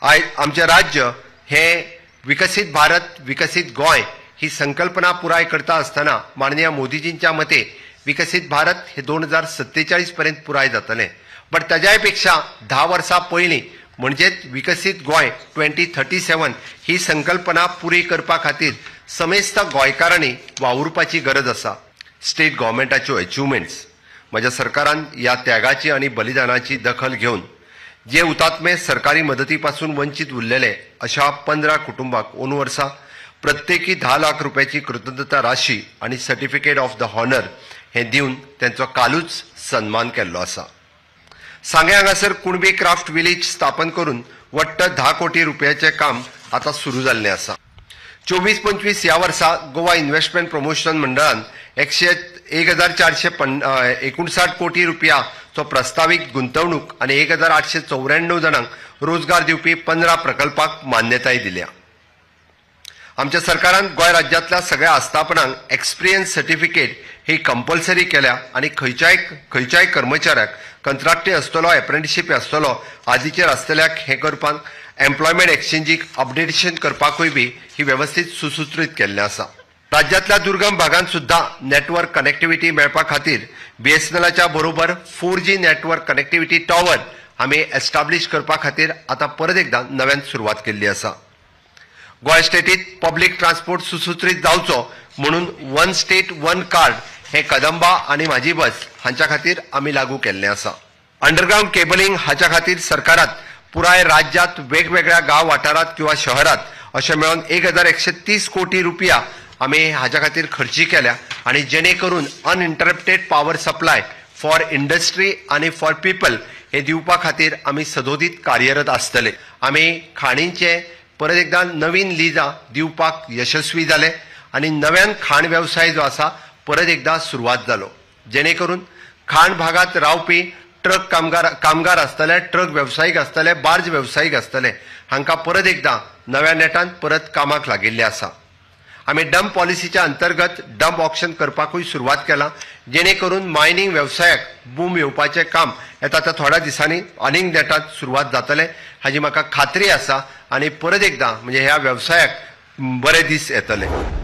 आमचे राज्य हे विकसित भारत विकसित गोय ही संकल्पना पुराय करता असताना माननीय मोदीजींच्या मते विकसित भारत हे 2047 पर्यंत पुराय जातले। बट ताज्याय पेक्षा 10 वर्सां पयलीं म्हणजे विकसित गोय 2037 ही संकल्पना पुरी करपा खातीर समेस्त गोंयकारांनी वावुरपाची गरज आसा। स्टेट गव्हर्मेंटाच्यो अचिव्हमेंट्स माझ्या सरकारान या त्यागाची आणि बलिदानाची दखल घेऊन जे हुतात्मे सरकारी मदतीपासून वंचित उरलेले अशा 15 कुटुंबाक 2 वर्सां प्रत्येकी 10 लाख रुपयाची कृतज्ञता राशी आणि सर्टिफिकेट ऑफ द हॉनर हे दिवन त्यांचो कालूच सन्मान केल्लो आसा। सांगे हांगासर कुणबी क्राफ्ट विलेज स्थापन करून वट्ट 10 कोटी रुपयाचे काम आता सुरू जाल्लें आसा। 24-25 ह्या वर्सा गोवा इन्व्हेस्टमेंट प्रमोशन मंडळान 1459 कोटी रुपयाचो प्रस्तावित गुंतवणूक आणि 1894 जणांक रोजगार दिवपी 15 प्रकल्पाक मान्यताय दिल्या। आमच्या सरकारान गोंय राज्यांतल्या सगळ्या आस्थापनांक एक्सपिरियन्स सर्टिफिकेट ही कंपल्सरी केल्या आणि खंयच्याय कर्मचाऱ्याक कंत्राटी आसतलो एप्रेंटिसशीप आसतलो आदींचेर आसतल्याक हे करपाक एम्प्लॉयमेंट एक्सचेंजीक अपडेटेशन करपाकूय बी ही व्यवस्थित सुसूत्रीत केल्लें आसा। राज्यांतल्या दुर्गम भागांत सुद्धा नेटवर्क कनेक्टिविटी मेळपा खातीर BSNLच्या बरोबर 4G नेटवर्क कनेक्टिविटी टॉवर आमी एस्टाब्लिश करपा खातीर आता परत एकदा नव्यान सुरवात केल्ली आसा। गोंय स्टेटीत पब्लीक ट्रान्सपोर्ट सुसूत्रीत जावचो म्हणून वन स्टेट वन कार्ड हे कदंबा आणि माझी बस हांच्या खातीर आमी लागू केल्लें आसा। अंडरग्राउंड केबलिंग हाच्या खातीर सरकारात पुराय राज्यात वेगवेगळ्या गांव वाठारात किंवा शहरात अशें मेळून 1130 कोटी रुपया आमी हाच्या खातीर खर्ची केल्या आणि जेणे करून uninterrupted power supply for industry आणि फॉर पीपल हे दिवपा खातीर आमी सदोदीत कार्यरत आसतले। आमी खाणींचे परत एकदा नवीन लिजां दिवपाक यशस्वी जाले आणि नव्यान खाण व्यवसाय जो आसा परत एकदा सुरवात जालो, जेणे करून खाण भागात रावपी ट्रक कामगार आसतले, ट्रक व्यावसायिक आसतले, बार्ज व्यावसायिक आसतले हांकां परत एकदा नव्या नेटान परत कामाक लागिल्ले आसा। आमी डंप पॉलिसीच्या अंतर्गत डंप ऑक्शन करपाकूय सुरवात केला, जेणे करून मायनिंग व्यवसायाक बूम येवपाचें काम येता त्या थोड्या दिसांनी आनीक नेटात सुरवात जातले हाजी म्हाका खात्री आसा आणि परत एकदा म्हणजे ह्या व्यवसायाक बरे दीस येतले।